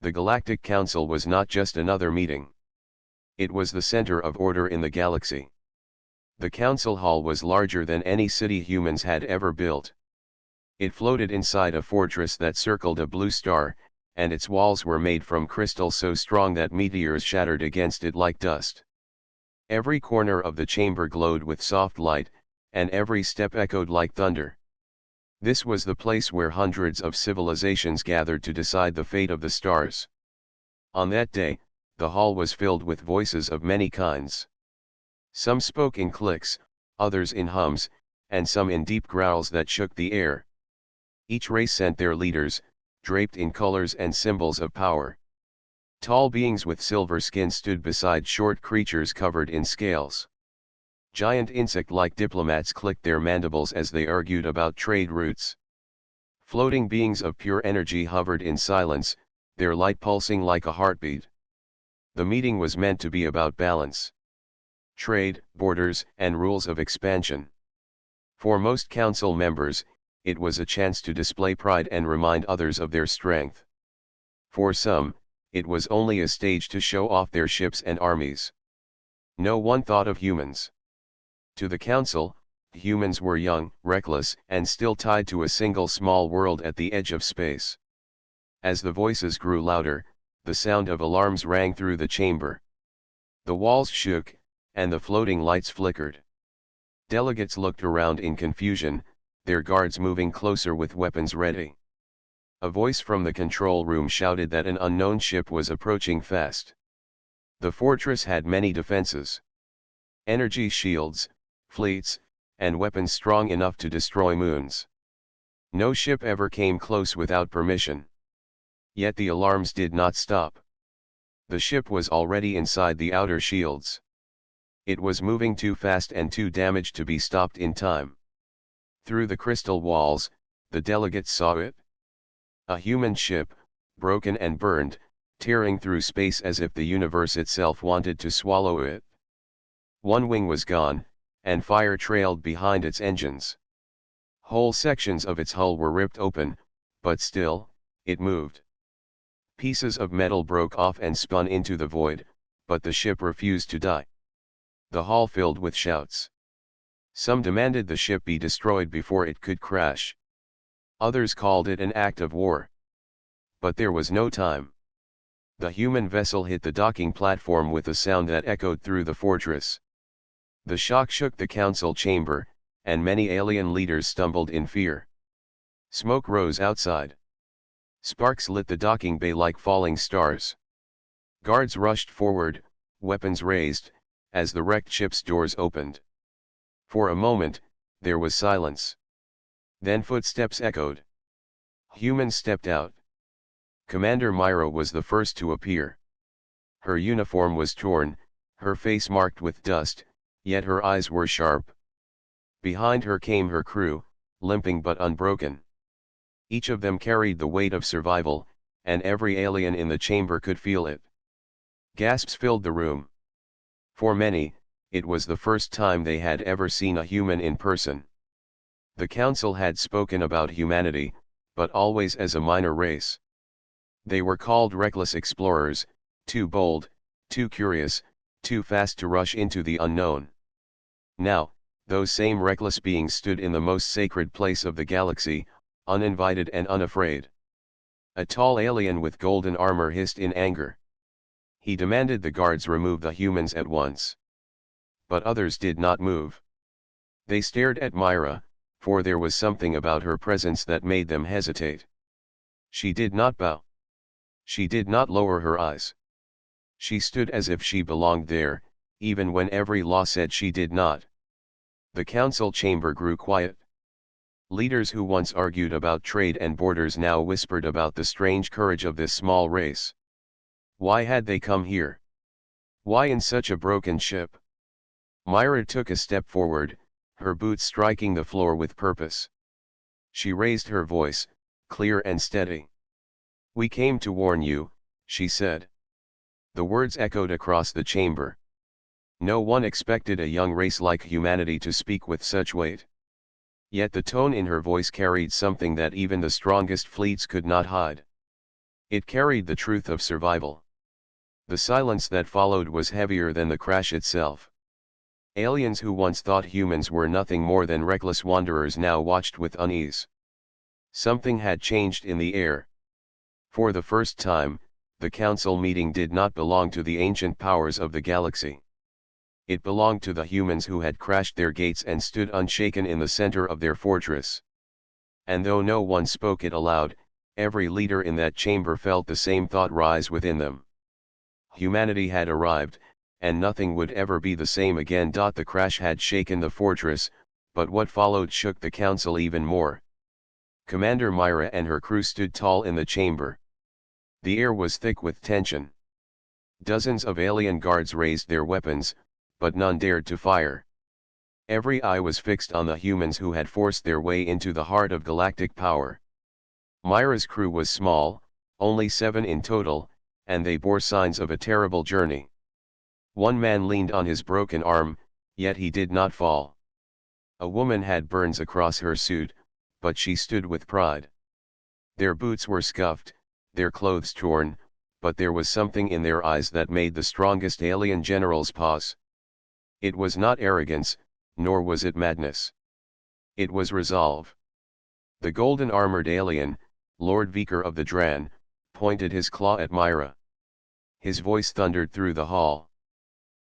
The Galactic Council was not just another meeting. It was the center of order in the galaxy. The council hall was larger than any city humans had ever built. It floated inside a fortress that circled a blue star, and its walls were made from crystal so strong that meteors shattered against it like dust. Every corner of the chamber glowed with soft light, and every step echoed like thunder. This was the place where hundreds of civilizations gathered to decide the fate of the stars. On that day, the hall was filled with voices of many kinds. Some spoke in clicks, others in hums, and some in deep growls that shook the air. Each race sent their leaders, draped in colors and symbols of power. Tall beings with silver skin stood beside short creatures covered in scales. Giant insect-like diplomats clicked their mandibles as they argued about trade routes. Floating beings of pure energy hovered in silence, their light pulsing like a heartbeat. The meeting was meant to be about balance. Trade, borders, and rules of expansion. For most council members, it was a chance to display pride and remind others of their strength. For some, it was only a stage to show off their ships and armies. No one thought of humans. To the council, humans were young, reckless, and still tied to a single small world at the edge of space. As the voices grew louder, the sound of alarms rang through the chamber. The walls shook, and the floating lights flickered. Delegates looked around in confusion, their guards moving closer with weapons ready. A voice from the control room shouted that an unknown ship was approaching fast. The fortress had many defenses. Energy shields, fleets, and weapons strong enough to destroy moons. No ship ever came close without permission. Yet the alarms did not stop. The ship was already inside the outer shields. It was moving too fast and too damaged to be stopped in time. Through the crystal walls, the delegates saw it. A human ship, broken and burned, tearing through space as if the universe itself wanted to swallow it. One wing was gone, and fire trailed behind its engines. Whole sections of its hull were ripped open, but still, it moved. Pieces of metal broke off and spun into the void, but the ship refused to die. The hall filled with shouts. Some demanded the ship be destroyed before it could crash. Others called it an act of war. But there was no time. The human vessel hit the docking platform with a sound that echoed through the fortress. The shock shook the council chamber, and many alien leaders stumbled in fear. Smoke rose outside. Sparks lit the docking bay like falling stars. Guards rushed forward, weapons raised, as the wrecked ship's doors opened. For a moment, there was silence. Then footsteps echoed. Humans stepped out. Commander Myra was the first to appear. Her uniform was torn, her face marked with dust, yet her eyes were sharp. Behind her came her crew, limping but unbroken. Each of them carried the weight of survival, and every alien in the chamber could feel it. Gasps filled the room. For many, it was the first time they had ever seen a human in person. The council had spoken about humanity, but always as a minor race. They were called reckless explorers, too bold, too curious, too fast to rush into the unknown. Now, those same reckless beings stood in the most sacred place of the galaxy, uninvited and unafraid. A tall alien with golden armor hissed in anger. He demanded the guards remove the humans at once. But others did not move. They stared at Myra, for there was something about her presence that made them hesitate. She did not bow. She did not lower her eyes. She stood as if she belonged there, even when every law said she did not. The council chamber grew quiet. Leaders who once argued about trade and borders now whispered about the strange courage of this small race. Why had they come here? Why in such a broken ship? Myra took a step forward, her boots striking the floor with purpose. She raised her voice, clear and steady. "We came to warn you," she said. The words echoed across the chamber. No one expected a young race like humanity to speak with such weight. Yet the tone in her voice carried something that even the strongest fleets could not hide. It carried the truth of survival. The silence that followed was heavier than the crash itself. Aliens who once thought humans were nothing more than reckless wanderers now watched with unease. Something had changed in the air. For the first time, the council meeting did not belong to the ancient powers of the galaxy. It belonged to the humans who had crashed their gates and stood unshaken in the center of their fortress. And though no one spoke it aloud, every leader in that chamber felt the same thought rise within them. Humanity had arrived, and nothing would ever be the same again. The crash had shaken the fortress, but what followed shook the council even more. Commander Myra and her crew stood tall in the chamber. The air was thick with tension. Dozens of alien guards raised their weapons, but none dared to fire. Every eye was fixed on the humans who had forced their way into the heart of galactic power. Myra's crew was small, only 7 in total, and they bore signs of a terrible journey. One man leaned on his broken arm, yet he did not fall. A woman had burns across her suit, but she stood with pride. Their boots were scuffed, their clothes torn, but there was something in their eyes that made the strongest alien generals pause. It was not arrogance, nor was it madness. It was resolve. The golden-armored alien, Lord Viker of the Dran, pointed his claw at Myra. His voice thundered through the hall.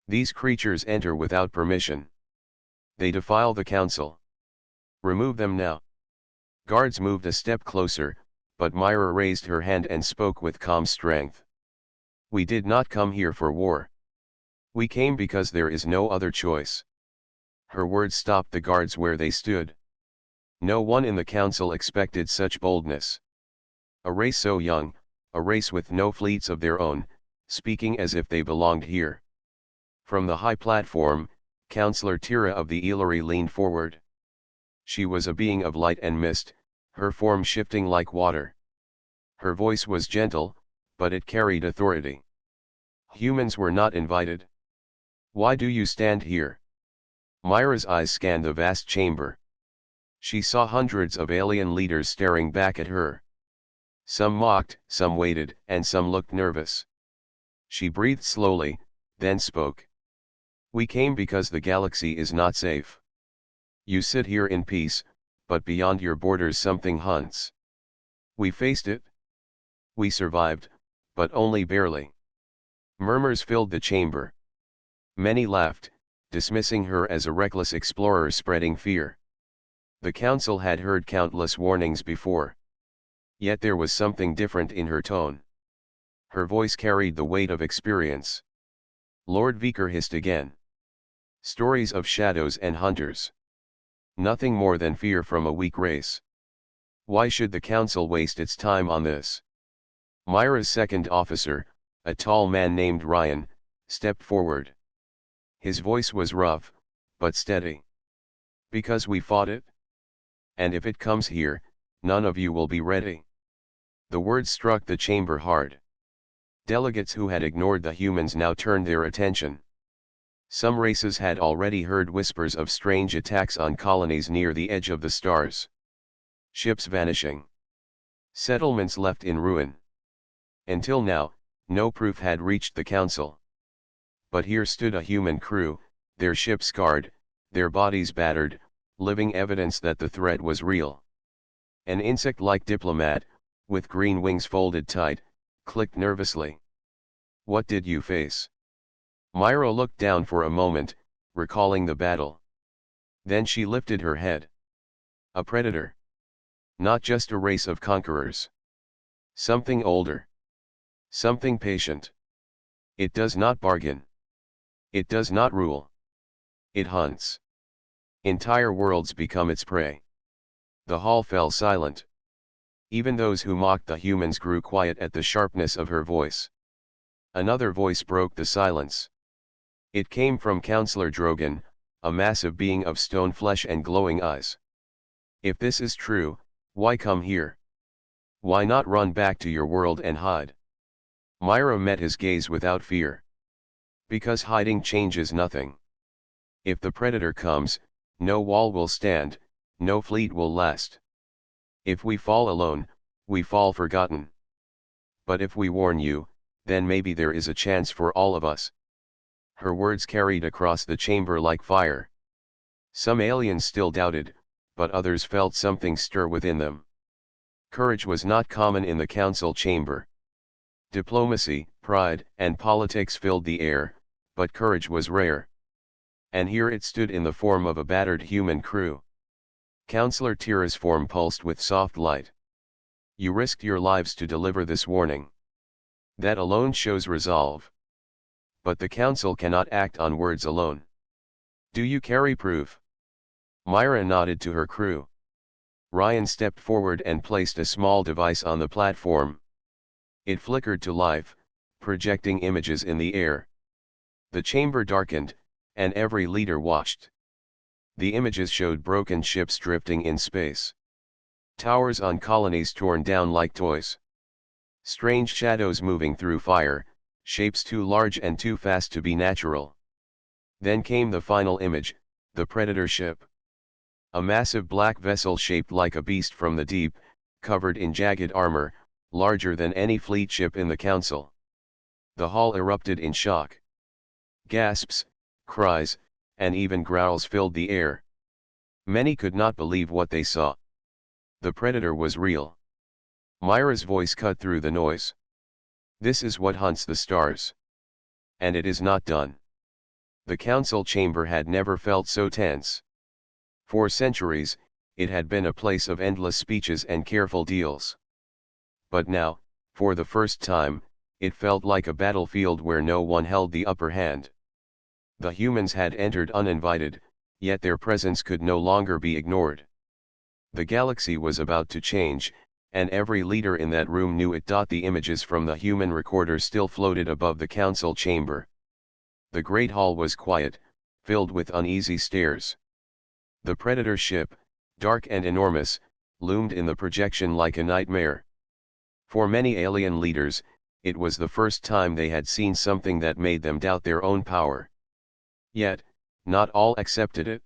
These creatures enter without permission. They defile the council. Remove them now. Guards moved a step closer, but Myra raised her hand and spoke with calm strength. We did not come here for war. We came because there is no other choice. Her words stopped the guards where they stood. No one in the council expected such boldness. A race so young, a race with no fleets of their own, speaking as if they belonged here. From the high platform, Councillor Tira of the Ellery leaned forward. She was a being of light and mist, her form shifting like water. Her voice was gentle, but it carried authority. Humans were not invited. Why do you stand here? Myra's eyes scanned the vast chamber. She saw hundreds of alien leaders staring back at her. Some mocked, some waited, and some looked nervous. She breathed slowly, then spoke. We came because the galaxy is not safe. You sit here in peace, but beyond your borders something hunts. We faced it. We survived, but only barely. Murmurs filled the chamber. Many laughed, dismissing her as a reckless explorer spreading fear. The council had heard countless warnings before. Yet there was something different in her tone. Her voice carried the weight of experience. Lord Viker hissed again. Stories of shadows and hunters. Nothing more than fear from a weak race. Why should the council waste its time on this? Myra's second officer, a tall man named Ryan, stepped forward. His voice was rough, but steady. Because we fought it? And if it comes here, none of you will be ready. The words struck the chamber hard. Delegates who had ignored the humans now turned their attention. Some races had already heard whispers of strange attacks on colonies near the edge of the stars. Ships vanishing. Settlements left in ruin. Until now, no proof had reached the council. But here stood a human crew, their ships scarred, their bodies battered, living evidence that the threat was real. An insect-like diplomat, with green wings folded tight, clicked nervously. What did you face? Myra looked down for a moment, recalling the battle. Then she lifted her head. A predator. Not just a race of conquerors. Something older. Something patient. It does not bargain. It does not rule. It hunts. Entire worlds become its prey. The hall fell silent. Even those who mocked the humans grew quiet at the sharpness of her voice. Another voice broke the silence. It came from Councillor Drogan, a massive being of stone flesh and glowing eyes. If this is true, why come here? Why not run back to your world and hide? Myra met his gaze without fear. Because hiding changes nothing. If the predator comes, no wall will stand, no fleet will last. If we fall alone, we fall forgotten. But if we warn you, then maybe there is a chance for all of us. Her words carried across the chamber like fire. Some aliens still doubted, but others felt something stir within them. Courage was not common in the council chamber. Diplomacy, pride, and politics filled the air, but courage was rare. And here it stood in the form of a battered human crew. Counselor Tira's form pulsed with soft light. You risked your lives to deliver this warning. That alone shows resolve. But the council cannot act on words alone. Do you carry proof? Myra nodded to her crew. Ryan stepped forward and placed a small device on the platform. It flickered to life, projecting images in the air. The chamber darkened, and every leader watched. The images showed broken ships drifting in space. Towers on colonies torn down like toys. Strange shadows moving through fire, shapes too large and too fast to be natural. Then came the final image, the Predator ship. A massive black vessel shaped like a beast from the deep, covered in jagged armor, larger than any fleet ship in the council. The hall erupted in shock. Gasps, cries, and even growls filled the air. Many could not believe what they saw. The Predator was real. Myra's voice cut through the noise. This is what hunts the stars. And it is not done. The council chamber had never felt so tense. For centuries, it had been a place of endless speeches and careful deals. But now, for the first time, it felt like a battlefield where no one held the upper hand. The humans had entered uninvited, yet their presence could no longer be ignored. The galaxy was about to change, and every leader in that room knew it. The images from the human recorder still floated above the council chamber. The great hall was quiet, filled with uneasy stares. The Predator ship, dark and enormous, loomed in the projection like a nightmare. For many alien leaders, it was the first time they had seen something that made them doubt their own power. Yet, not all accepted it.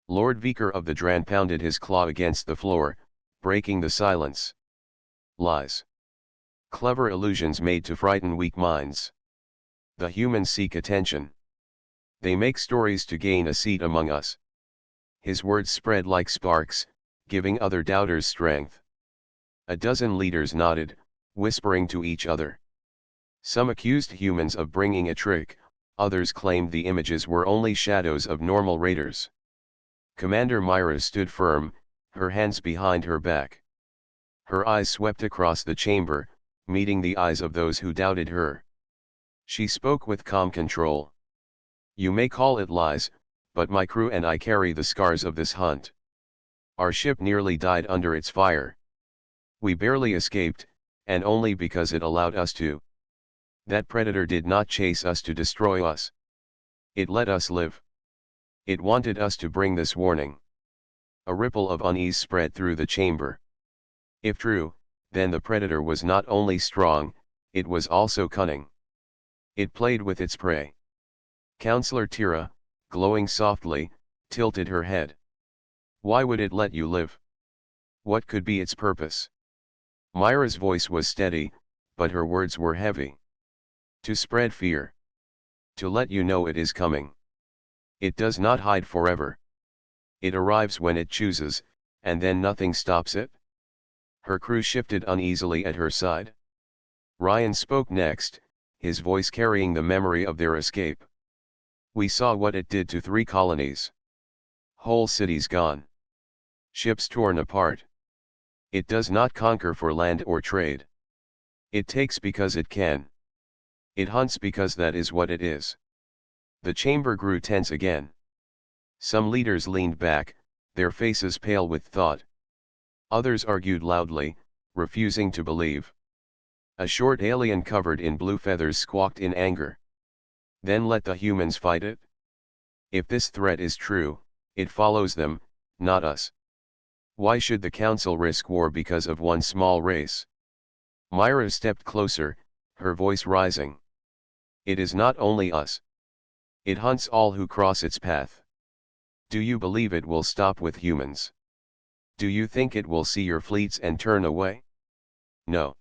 Lord Vicar of the Dran pounded his claw against the floor, breaking the silence. Lies. Clever illusions made to frighten weak minds. The humans seek attention. They make stories to gain a seat among us. His words spread like sparks, giving other doubters strength. A dozen leaders nodded, whispering to each other. Some accused humans of bringing a trick, others claimed the images were only shadows of normal raiders. Commander Myra stood firm, her hands behind her back. Her eyes swept across the chamber, meeting the eyes of those who doubted her. She spoke with calm control. You may call it lies, but my crew and I carry the scars of this hunt. Our ship nearly died under its fire. We barely escaped, and only because it allowed us to. That Predator did not chase us to destroy us. It let us live. It wanted us to bring this warning. A ripple of unease spread through the chamber. If true, then the Predator was not only strong, it was also cunning. It played with its prey. Counselor Tira, glowing softly, tilted her head. Why would it let you live? What could be its purpose? Myra's voice was steady, but her words were heavy. To spread fear. To let you know it is coming. It does not hide forever. It arrives when it chooses, and then nothing stops it. Her crew shifted uneasily at her side. Ryan spoke next, his voice carrying the memory of their escape. We saw what it did to 3 colonies. Whole cities gone. Ships torn apart. It does not conquer for land or trade. It takes because it can. It hunts because that is what it is. The chamber grew tense again. Some leaders leaned back, their faces pale with thought. Others argued loudly, refusing to believe. A short alien covered in blue feathers squawked in anger. Then let the humans fight it? If this threat is true, it follows them, not us. Why should the council risk war because of one small race? Myra stepped closer, her voice rising. It is not only us. It hunts all who cross its path. Do you believe it will stop with humans? Do you think it will see your fleets and turn away? No.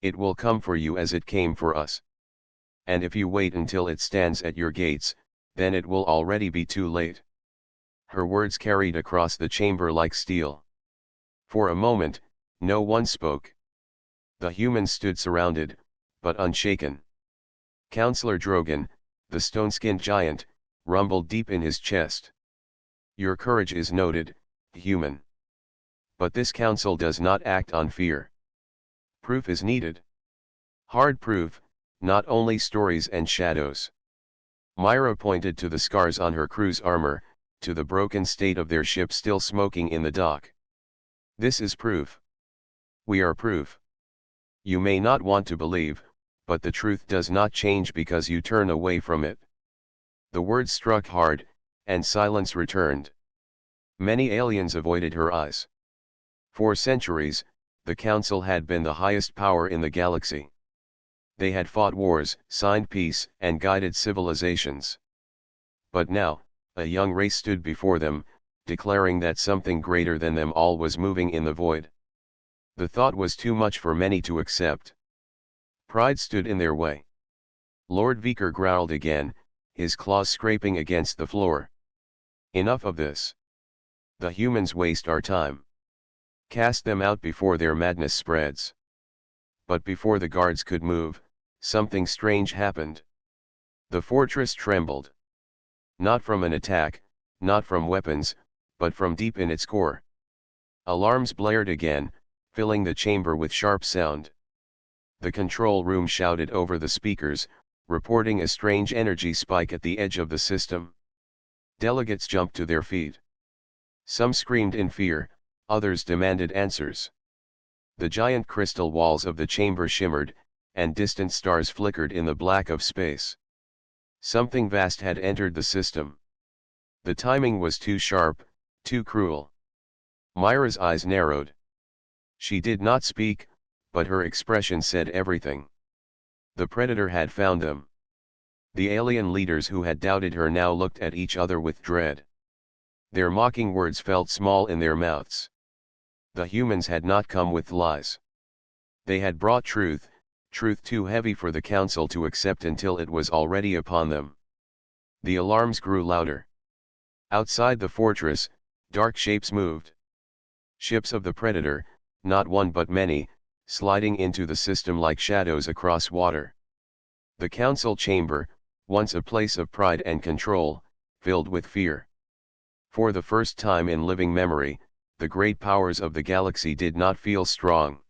It will come for you as it came for us. And if you wait until it stands at your gates, then it will already be too late. Her words carried across the chamber like steel. For a moment, no one spoke. The humans stood surrounded, but unshaken. Counselor Drogon, the stone-skinned giant, rumbled deep in his chest. Your courage is noted, human. But this council does not act on fear. Proof is needed. Hard proof, not only stories and shadows. Myra pointed to the scars on her crew's armor, to the broken state of their ship still smoking in the dock. This is proof. We are proof. You may not want to believe, but the truth does not change because you turn away from it. The words struck hard, and silence returned. Many aliens avoided her eyes. For centuries, the Council had been the highest power in the galaxy. They had fought wars, signed peace, and guided civilizations. But now, a young race stood before them, declaring that something greater than them all was moving in the void. The thought was too much for many to accept. Pride stood in their way. Lord Viker growled again, his claws scraping against the floor. Enough of this. The humans waste our time. Cast them out before their madness spreads. But before the guards could move, something strange happened. The fortress trembled. Not from an attack, not from weapons, but from deep in its core. Alarms blared again, filling the chamber with sharp sound. The control room shouted over the speakers, reporting a strange energy spike at the edge of the system. Delegates jumped to their feet. Some screamed in fear, others demanded answers. The giant crystal walls of the chamber shimmered, and distant stars flickered in the black of space. Something vast had entered the system. The timing was too sharp, too cruel. Myra's eyes narrowed. She did not speak, but her expression said everything. The Predator had found them. The alien leaders who had doubted her now looked at each other with dread. Their mocking words felt small in their mouths. The humans had not come with lies. They had brought truth, truth too heavy for the Council to accept until it was already upon them. The alarms grew louder. Outside the fortress, dark shapes moved. Ships of the Predator, not one but many, sliding into the system like shadows across water. The Council chamber, once a place of pride and control, filled with fear. For the first time in living memory, the great powers of the galaxy did not feel strong.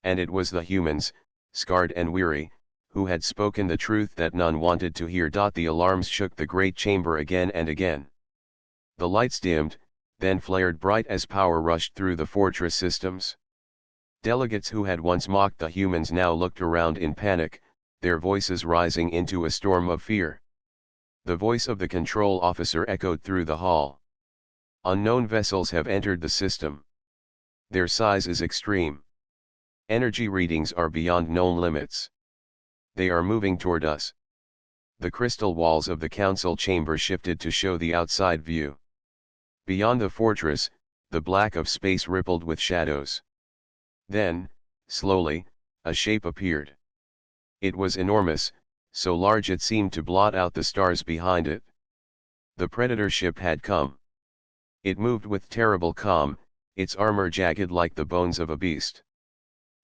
And it was the humans, scarred and weary, who had spoken the truth that none wanted to hear. The alarms shook the great chamber again and again. The lights dimmed, then flared bright as power rushed through the fortress systems. Delegates who had once mocked the humans now looked around in panic, their voices rising into a storm of fear. The voice of the control officer echoed through the hall. Unknown vessels have entered the system. Their size is extreme. Energy readings are beyond known limits. They are moving toward us. The crystal walls of the council chamber shifted to show the outside view. Beyond the fortress, the black of space rippled with shadows. Then, slowly, a shape appeared. It was enormous, so large it seemed to blot out the stars behind it. The Predator ship had come. It moved with terrible calm, its armor jagged like the bones of a beast.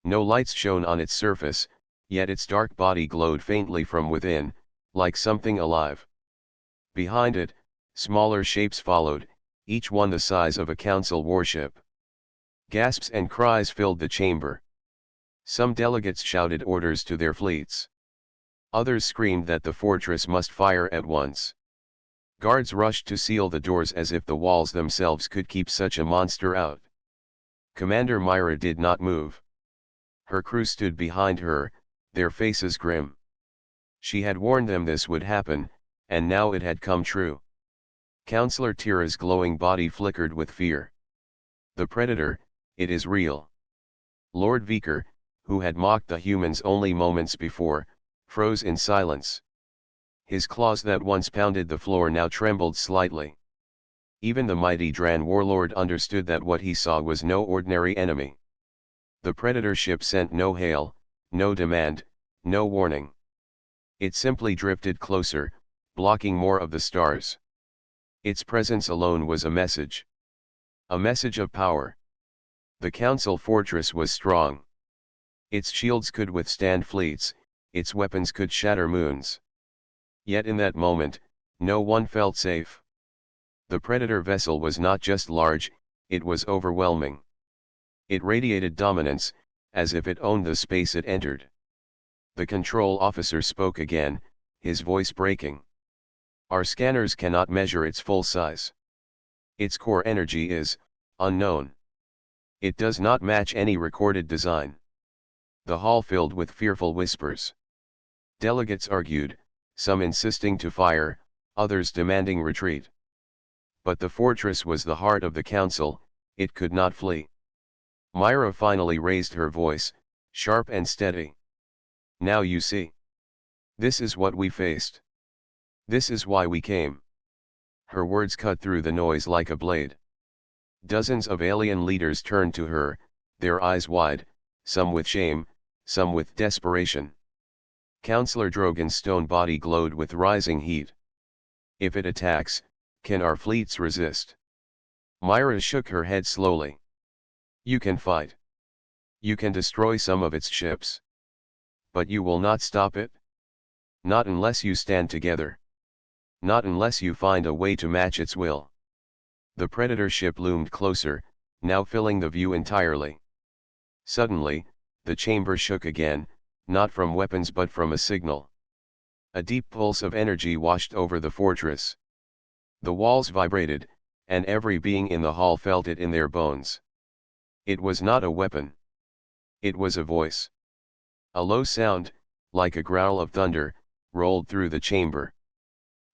No lights shone on its surface, yet its dark body glowed faintly from within, like something alive. Behind it, smaller shapes followed, each one the size of a council warship. Gasps and cries filled the chamber. Some delegates shouted orders to their fleets. Others screamed that the fortress must fire at once. Guards rushed to seal the doors as if the walls themselves could keep such a monster out. Commander Myra did not move. Her crew stood behind her, their faces grim. She had warned them this would happen, and now it had come true. Counselor Tira's glowing body flickered with fear. The Predator, it is real. Lord Viker, who had mocked the humans only moments before, froze in silence. His claws that once pounded the floor now trembled slightly. Even the mighty Dran warlord understood that what he saw was no ordinary enemy. The Predator ship sent no hail, no demand, no warning. It simply drifted closer, blocking more of the stars. Its presence alone was a message. A message of power. The council fortress was strong. Its shields could withstand fleets, its weapons could shatter moons. Yet in that moment, no one felt safe. The Predator vessel was not just large, it was overwhelming. It radiated dominance, as if it owned the space it entered. The control officer spoke again, his voice breaking. Our scanners cannot measure its full size. Its core energy is unknown. It does not match any recorded design. The hall filled with fearful whispers. Delegates argued, some insisting to fire, others demanding retreat. But the fortress was the heart of the council, it could not flee. Myra finally raised her voice, sharp and steady. Now you see. This is what we faced. This is why we came. Her words cut through the noise like a blade. Dozens of alien leaders turned to her, their eyes wide, some with shame, some with desperation. Councillor Drogon's stone body glowed with rising heat. If it attacks, can our fleets resist? Myra shook her head slowly. You can fight. You can destroy some of its ships. But you will not stop it? Not unless you stand together. Not unless you find a way to match its will. The Predator ship loomed closer, now filling the view entirely. Suddenly, the chamber shook again, not from weapons but from a signal. A deep pulse of energy washed over the fortress. The walls vibrated, and every being in the hall felt it in their bones. It was not a weapon. It was a voice. A low sound, like a growl of thunder, rolled through the chamber.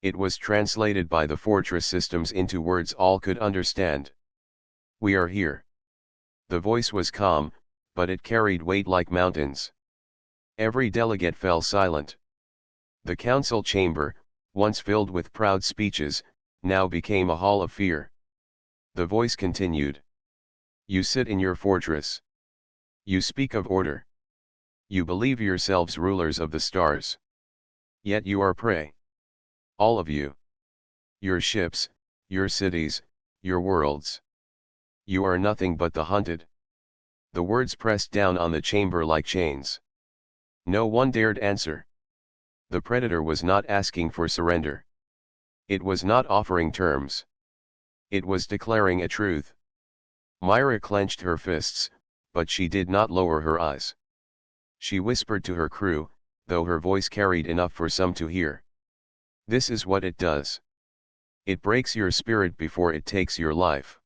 It was translated by the fortress systems into words all could understand. We are here. The voice was calm, but it carried weight like mountains. Every delegate fell silent. The council chamber, once filled with proud speeches, now became a hall of fear. The voice continued. You sit in your fortress. You speak of order. You believe yourselves rulers of the stars. Yet you are prey. All of you. Your ships, your cities, your worlds. You are nothing but the hunted. The words pressed down on the chamber like chains. No one dared answer. The Predator was not asking for surrender. It was not offering terms. It was declaring a truth. Myra clenched her fists, but she did not lower her eyes. She whispered to her crew, though her voice carried enough for some to hear. This is what it does. It breaks your spirit before it takes your life.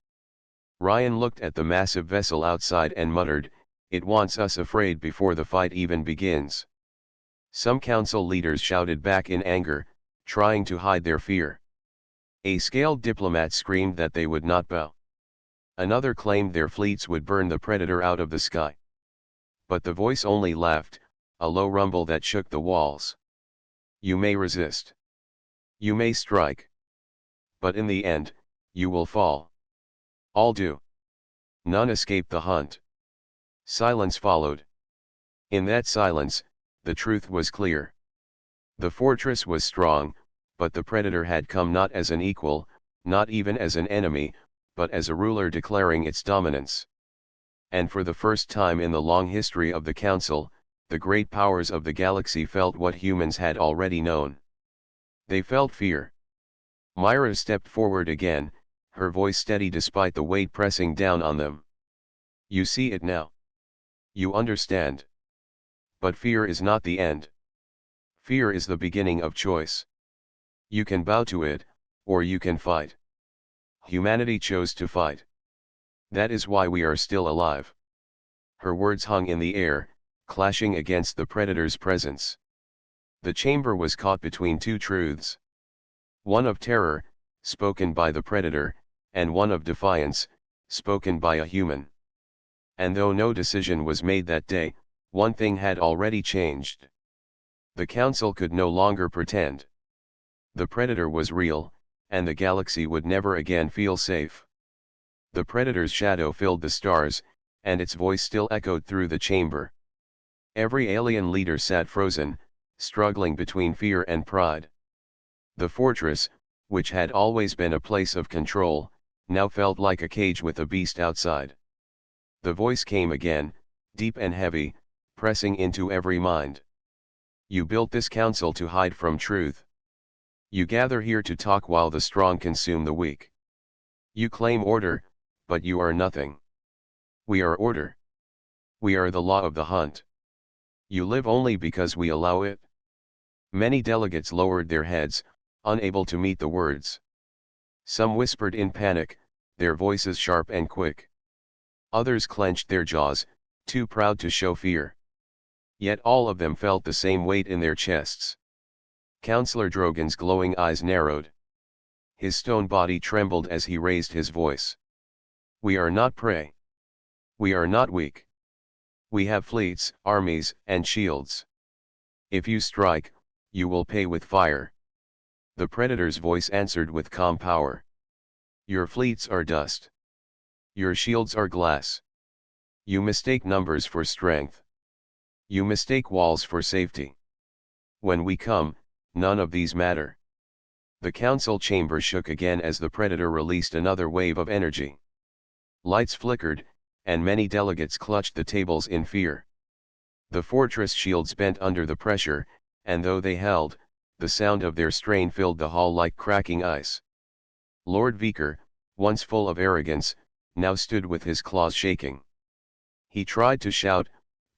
Ryan looked at the massive vessel outside and muttered, it wants us afraid before the fight even begins. Some council leaders shouted back in anger, trying to hide their fear. A scaled diplomat screamed that they would not bow. Another claimed their fleets would burn the Predator out of the sky. But the voice only laughed, a low rumble that shook the walls. You may resist. You may strike. But in the end, you will fall. All do. None escape the hunt. Silence followed. In that silence, the truth was clear. The fortress was strong, but the Predator had come not as an equal, not even as an enemy, but as a ruler declaring its dominance. And for the first time in the long history of the Council, the great powers of the galaxy felt what humans had already known. They felt fear. Myra stepped forward again, her voice steady despite the weight pressing down on them. You see it now. You understand. But fear is not the end. Fear is the beginning of choice. You can bow to it, or you can fight. Humanity chose to fight. That is why we are still alive. Her words hung in the air, clashing against the Predator's presence. The chamber was caught between two truths. One of terror, spoken by the Predator, and one of defiance, spoken by a human. And though no decision was made that day, one thing had already changed. The Council could no longer pretend. The Predator was real, and the galaxy would never again feel safe. The Predator's shadow filled the stars, and its voice still echoed through the chamber. Every alien leader sat frozen, struggling between fear and pride. The fortress, which had always been a place of control, now felt like a cage with a beast outside. The voice came again, deep and heavy, pressing into every mind. You built this council to hide from truth. You gather here to talk while the strong consume the weak. You claim order, but you are nothing. We are order. We are the law of the hunt. You live only because we allow it. Many delegates lowered their heads, unable to meet the words. Some whispered in panic, their voices sharp and quick. Others clenched their jaws, too proud to show fear. Yet all of them felt the same weight in their chests. Councillor Drogon's glowing eyes narrowed. His stone body trembled as he raised his voice. We are not prey. We are not weak. We have fleets, armies, and shields. If you strike, you will pay with fire. The Predator's voice answered with calm power. Your fleets are dust. Your shields are glass. You mistake numbers for strength. You mistake walls for safety. When we come, none of these matter. The council chamber shook again as the Predator released another wave of energy. Lights flickered, and many delegates clutched the tables in fear. The fortress shields bent under the pressure, and though they held, the sound of their strain filled the hall like cracking ice. Lord Viker, once full of arrogance, now stood with his claws shaking. He tried to shout,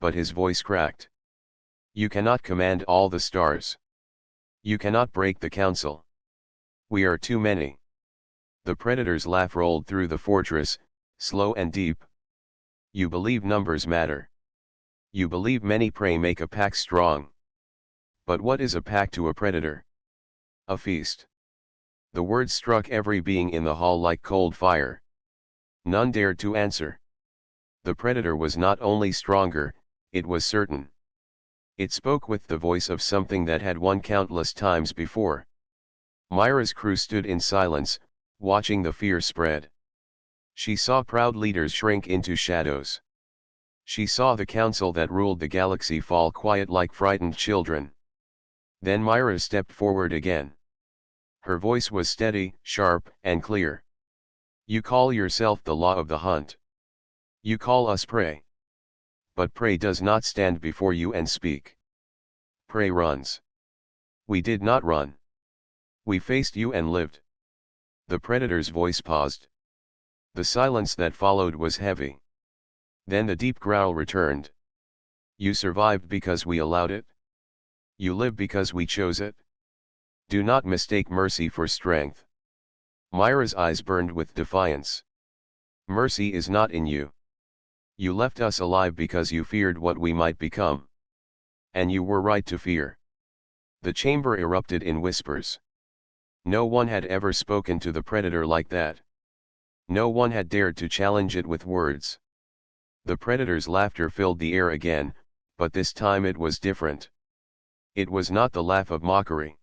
but his voice cracked. You cannot command all the stars. You cannot break the council. We are too many. The Predator's laugh rolled through the fortress, slow and deep. You believe numbers matter. You believe many prey make a pack strong. But what is a pack to a predator? A feast. The words struck every being in the hall like cold fire. None dared to answer. The Predator was not only stronger, it was certain. It spoke with the voice of something that had won countless times before. Myra's crew stood in silence, watching the fear spread. She saw proud leaders shrink into shadows. She saw the council that ruled the galaxy fall quiet like frightened children. Then Myra stepped forward again. Her voice was steady, sharp, and clear. You call yourself the law of the hunt. You call us prey. But prey does not stand before you and speak. Prey runs. We did not run. We faced you and lived. The Predator's voice paused. The silence that followed was heavy. Then the deep growl returned. You survived because we allowed it. You live because we chose it. Do not mistake mercy for strength. Myra's eyes burned with defiance. Mercy is not in you. You left us alive because you feared what we might become. And you were right to fear. The chamber erupted in whispers. No one had ever spoken to the Predator like that. No one had dared to challenge it with words. The Predator's laughter filled the air again, but this time it was different. It was not the laugh of mockery.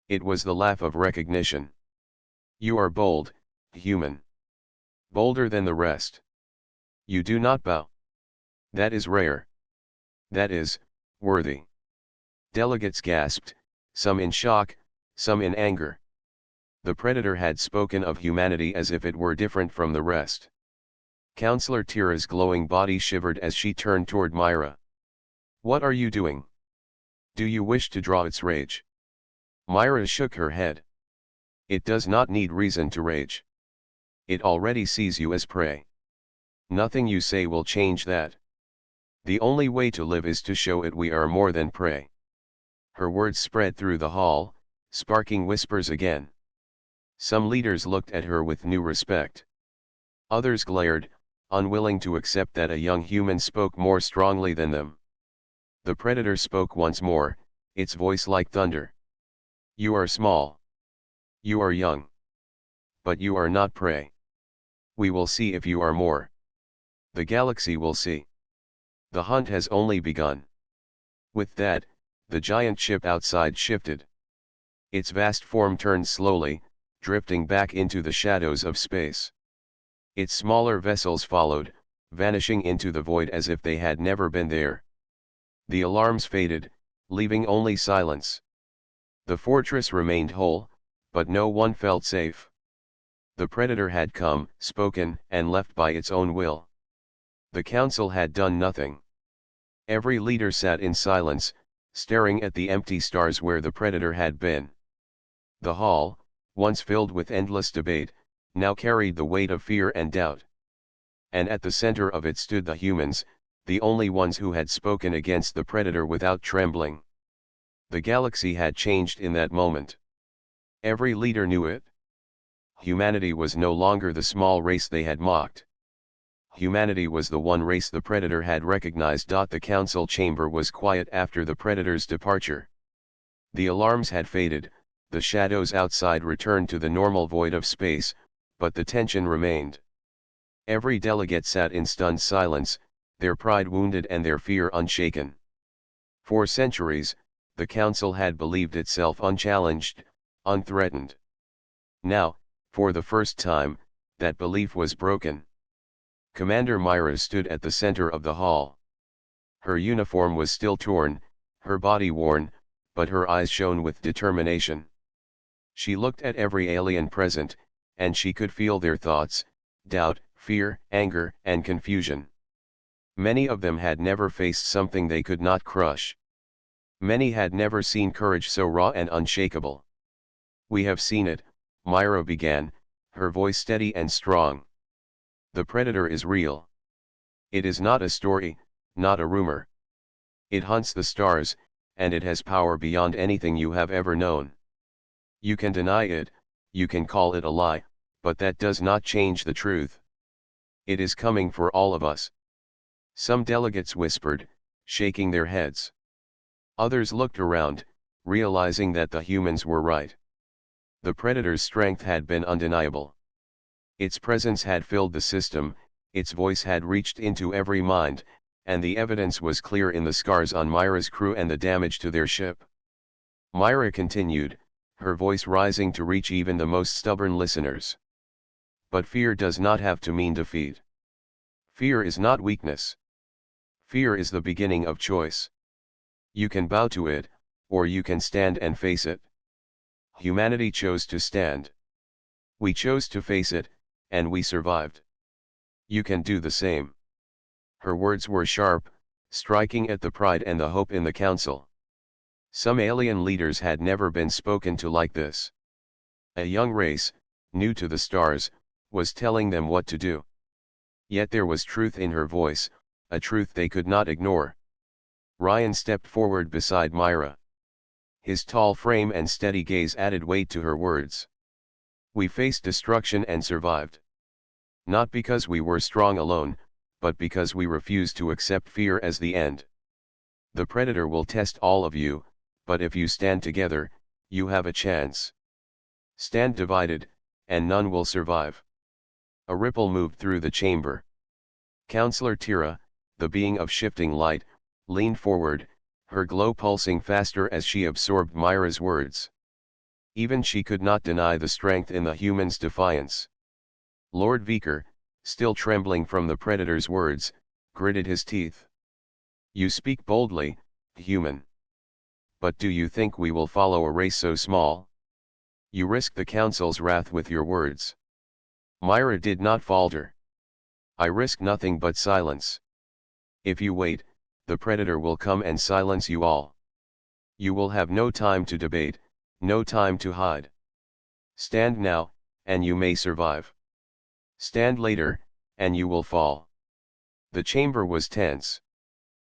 It was the laugh of recognition. You are bold, human. Bolder than the rest. You do not bow. That is rare. That is, worthy. Delegates gasped, some in shock, some in anger. The Predator had spoken of humanity as if it were different from the rest. Councillor Tira's glowing body shivered as she turned toward Myra. What are you doing? Do you wish to draw its rage? Myra shook her head. It does not need reason to rage. It already sees you as prey. Nothing you say will change that. The only way to live is to show it we are more than prey. Her words spread through the hall, sparking whispers again. Some leaders looked at her with new respect. Others glared, unwilling to accept that a young human spoke more strongly than them. The Predator spoke once more, its voice like thunder. You are small. You are young. But you are not prey. We will see if you are more. The galaxy will see. The hunt has only begun. With that, the giant ship outside shifted. Its vast form turned slowly, drifting back into the shadows of space. Its smaller vessels followed, vanishing into the void as if they had never been there. The alarms faded, leaving only silence. The fortress remained whole, but no one felt safe. The predator had come, spoken, and left by its own will. The council had done nothing. Every leader sat in silence, staring at the empty stars where the predator had been. The hall, once filled with endless debate, now carried the weight of fear and doubt. And at the center of it stood the humans, the only ones who had spoken against the predator without trembling. The galaxy had changed in that moment. Every leader knew it. Humanity was no longer the small race they had mocked. Humanity was the one race the predator had recognized. The council chamber was quiet after the predator's departure. The alarms had faded, the shadows outside returned to the normal void of space, but the tension remained. Every delegate sat in stunned silence, their pride wounded and their fear unshaken. For centuries, the council had believed itself unchallenged, unthreatened. Now, for the first time, that belief was broken. Commander Myra stood at the center of the hall. Her uniform was still torn, her body worn, but her eyes shone with determination. She looked at every alien present, and she could feel their thoughts, doubt, fear, anger, and confusion. Many of them had never faced something they could not crush. Many had never seen courage so raw and unshakable. "We have seen it," Myra began, her voice steady and strong. "The predator is real. It is not a story, not a rumor. It hunts the stars, and it has power beyond anything you have ever known. You can deny it, you can call it a lie, but that does not change the truth. It is coming for all of us." Some delegates whispered, shaking their heads. Others looked around, realizing that the humans were right. The predator's strength had been undeniable. Its presence had filled the system, its voice had reached into every mind, and the evidence was clear in the scars on Myra's crew and the damage to their ship. Myra continued, her voice rising to reach even the most stubborn listeners. "But fear does not have to mean defeat. Fear is not weakness. Fear is the beginning of choice. You can bow to it, or you can stand and face it. Humanity chose to stand. We chose to face it, and we survived. You can do the same." Her words were sharp, striking at the pride and the hope in the council. Some alien leaders had never been spoken to like this. A young race, new to the stars, was telling them what to do. Yet there was truth in her voice, a truth they could not ignore. Ryan stepped forward beside Myra. His tall frame and steady gaze added weight to her words. "We faced destruction and survived. Not because we were strong alone, but because we refused to accept fear as the end. The predator will test all of you, but if you stand together, you have a chance. Stand divided, and none will survive." A ripple moved through the chamber. Counselor Tira, the being of shifting light, leaned forward, her glow pulsing faster as she absorbed Myra's words. Even she could not deny the strength in the human's defiance. Lord Viker, still trembling from the predator's words, gritted his teeth. "You speak boldly, human. But do you think we will follow a race so small? You risk the council's wrath with your words." Myra did not falter. "I risk nothing but silence. If you wait, the predator will come and silence you all. You will have no time to debate, no time to hide. Stand now, and you may survive. Stand later, and you will fall." The chamber was tense.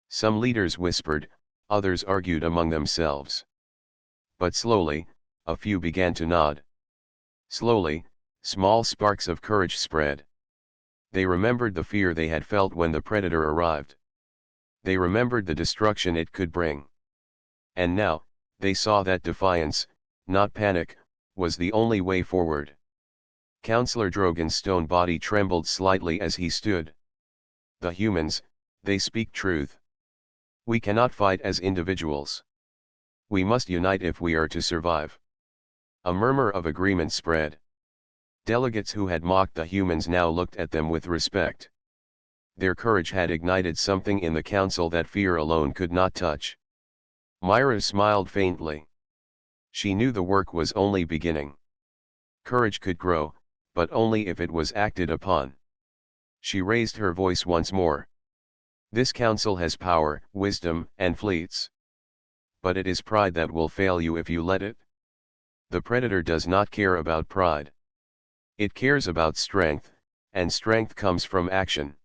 Some leaders whispered, others argued among themselves. But slowly, a few began to nod. Slowly, small sparks of courage spread. They remembered the fear they had felt when the predator arrived. They remembered the destruction it could bring. And now, they saw that defiance, not panic, was the only way forward. Counselor Drogon's stone body trembled slightly as he stood. "The humans, they speak truth. We cannot fight as individuals. We must unite if we are to survive." A murmur of agreement spread. Delegates who had mocked the humans now looked at them with respect. Their courage had ignited something in the council that fear alone could not touch. Myra smiled faintly. She knew the work was only beginning. Courage could grow, but only if it was acted upon. She raised her voice once more. This council has power, wisdom, and fleets. But it is pride that will fail you if you let it. The predator does not care about pride. It cares about strength, and strength comes from action.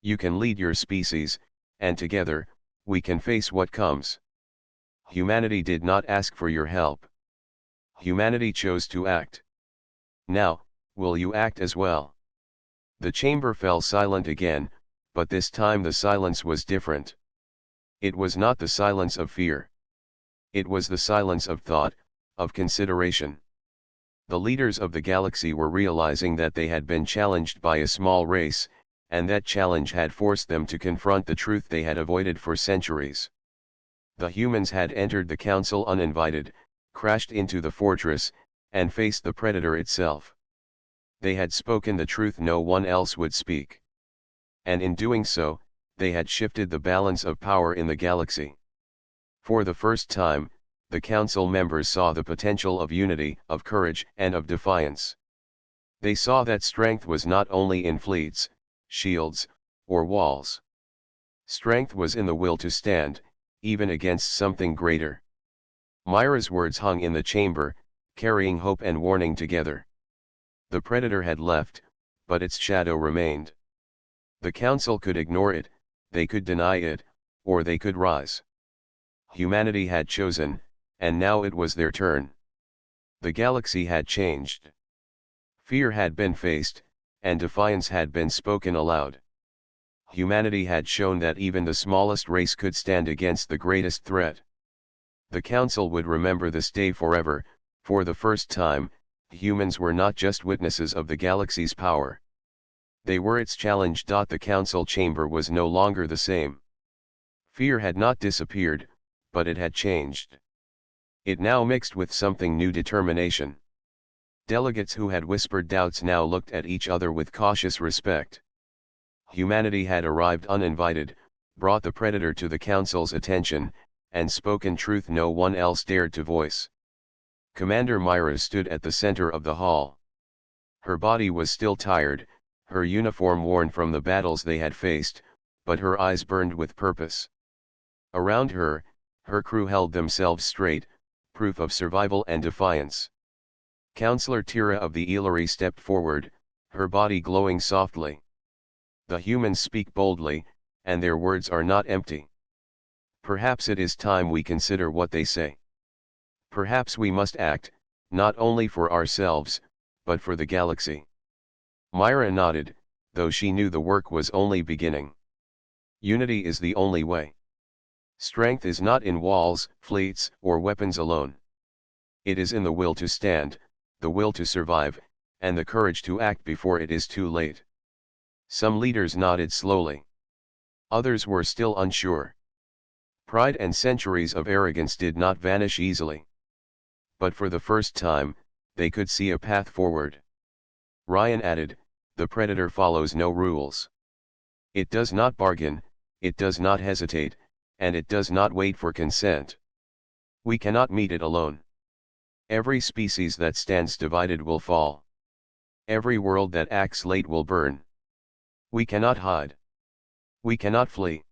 You can lead your species, and together, we can face what comes. Humanity did not ask for your help. Humanity chose to act. Now, will you act as well? The chamber fell silent again, but this time the silence was different. It was not the silence of fear. It was the silence of thought, of consideration. The leaders of the galaxy were realizing that they had been challenged by a small race, and that challenge had forced them to confront the truth they had avoided for centuries. The humans had entered the council uninvited, crashed into the fortress, and faced the predator itself. They had spoken the truth no one else would speak. And in doing so, they had shifted the balance of power in the galaxy. For the first time, the council members saw the potential of unity, of courage, and of defiance. They saw that strength was not only in fleets, shields, or walls. Strength was in the will to stand, even against something greater. Myra's words hung in the chamber, carrying hope and warning together. The predator had left, but its shadow remained. The council could ignore it, they could deny it, or they could rise. Humanity had chosen, and now it was their turn. The galaxy had changed. Fear had been faced, and defiance had been spoken aloud. Humanity had shown that even the smallest race could stand against the greatest threat. The council would remember this day forever. For the first time, humans were not just witnesses of the galaxy's power. They were its challenge. The council chamber was no longer the same. Fear had not disappeared, but it had changed. It now mixed with something new: determination. Delegates who had whispered doubts now looked at each other with cautious respect. Humanity had arrived uninvited, brought the predator to the council's attention, and spoken truth no one else dared to voice. Commander Myra stood at the center of the hall. Her body was still tired, her uniform worn from the battles they had faced, but her eyes burned with purpose. Around her, her crew held themselves straight, proof of survival and defiance. Counselor Tira of the Ellery stepped forward, her body glowing softly. The humans speak boldly, and their words are not empty. Perhaps it is time we consider what they say. Perhaps we must act, not only for ourselves, but for the galaxy. Myra nodded, though she knew the work was only beginning. Unity is the only way. Strength is not in walls, fleets, or weapons alone. It is in the will to stand, the will to survive, and the courage to act before it is too late. Some leaders nodded slowly. Others were still unsure. Pride and centuries of arrogance did not vanish easily. But for the first time, they could see a path forward. Ryan added, "The predator follows no rules. It does not bargain, it does not hesitate, and it does not wait for consent. We cannot meet it alone. Every species that stands divided will fall. Every world that acts late will burn. We cannot hide. We cannot flee."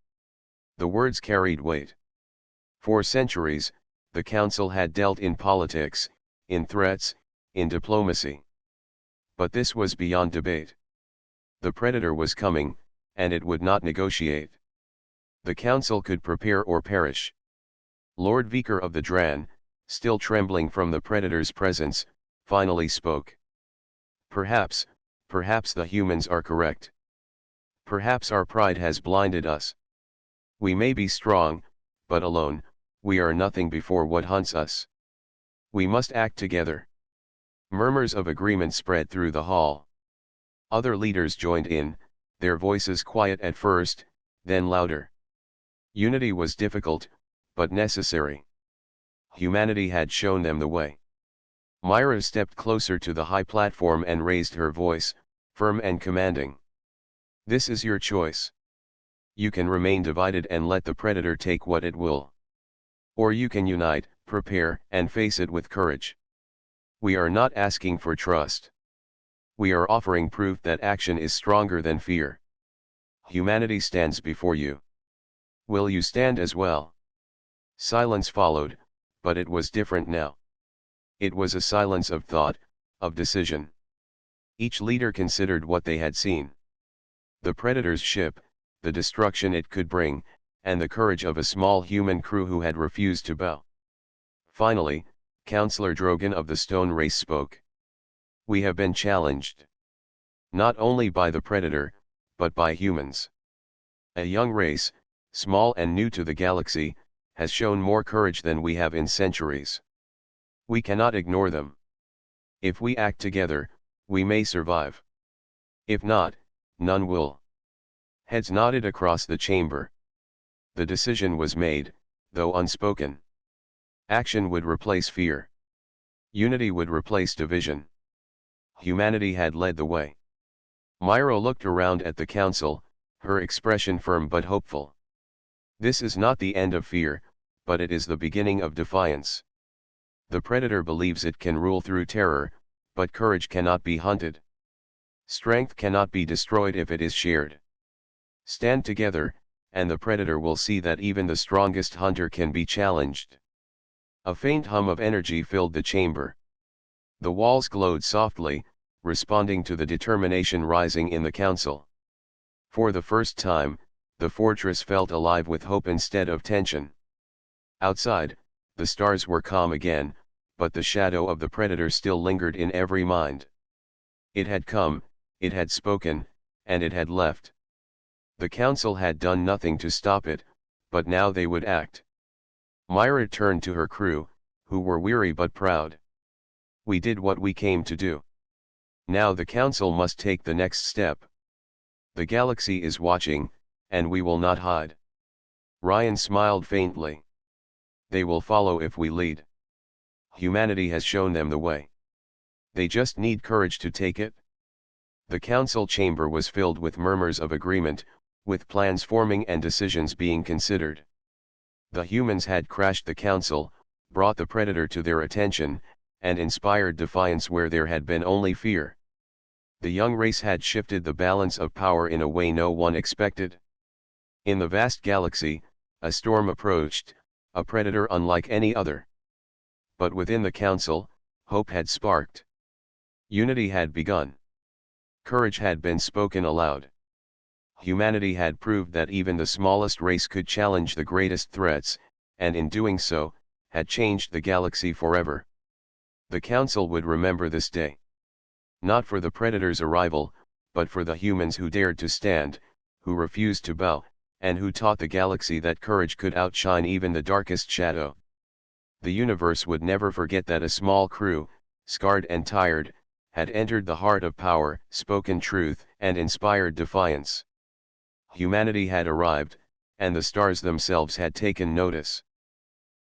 The words carried weight. For centuries, the council had dealt in politics, in threats, in diplomacy. But this was beyond debate. The predator was coming, and it would not negotiate. The council could prepare or perish. Lord Vicar of the Dran, still trembling from the predator's presence, finally spoke. Perhaps the humans are correct. Perhaps our pride has blinded us. We may be strong, but alone, we are nothing before what hunts us. We must act together. Murmurs of agreement spread through the hall. Other leaders joined in, their voices quiet at first, then louder. Unity was difficult, but necessary. Humanity had shown them the way. Myra stepped closer to the high platform and raised her voice, firm and commanding. This is your choice. You can remain divided and let the predator take what it will. Or you can unite, prepare, and face it with courage. We are not asking for trust. We are offering proof that action is stronger than fear. Humanity stands before you. Will you stand as well? Silence followed, but it was different now. It was a silence of thought, of decision. Each leader considered what they had seen. The Predator's ship, the destruction it could bring, and the courage of a small human crew who had refused to bow. Finally, Counselor Drogon of the Stone Race spoke. We have been challenged. Not only by the Predator, but by humans. A young race, small and new to the galaxy, has shown more courage than we have in centuries. We cannot ignore them. If we act together, we may survive. If not, none will. Heads nodded across the chamber. The decision was made, though unspoken. Action would replace fear. Unity would replace division. Humanity had led the way. Myra looked around at the council, her expression firm but hopeful. This is not the end of fear, but it is the beginning of defiance. The Predator believes it can rule through terror, but courage cannot be hunted. Strength cannot be destroyed if it is shared. Stand together, and the Predator will see that even the strongest hunter can be challenged. A faint hum of energy filled the chamber. The walls glowed softly, responding to the determination rising in the council. For the first time, the fortress felt alive with hope instead of tension. Outside, the stars were calm again, but the shadow of the Predator still lingered in every mind. It had come, it had spoken, and it had left. The council had done nothing to stop it, but now they would act. Myra turned to her crew, who were weary but proud. We did what we came to do. Now the council must take the next step. The galaxy is watching, and we will not hide. Ryan smiled faintly. They will follow if we lead. Humanity has shown them the way. They just need courage to take it. The council chamber was filled with murmurs of agreement, with plans forming and decisions being considered. The humans had crashed the council, brought the Predator to their attention, and inspired defiance where there had been only fear. The young race had shifted the balance of power in a way no one expected. In the vast galaxy, a storm approached, a Predator unlike any other. But within the council, hope had sparked. Unity had begun. Courage had been spoken aloud. Humanity had proved that even the smallest race could challenge the greatest threats, and in doing so, had changed the galaxy forever. The council would remember this day. Not for the Predator's arrival, but for the humans who dared to stand, who refused to bow, and who taught the galaxy that courage could outshine even the darkest shadow. The universe would never forget that a small crew, scarred and tired, had entered the heart of power, spoken truth, and inspired defiance. Humanity had arrived, and the stars themselves had taken notice.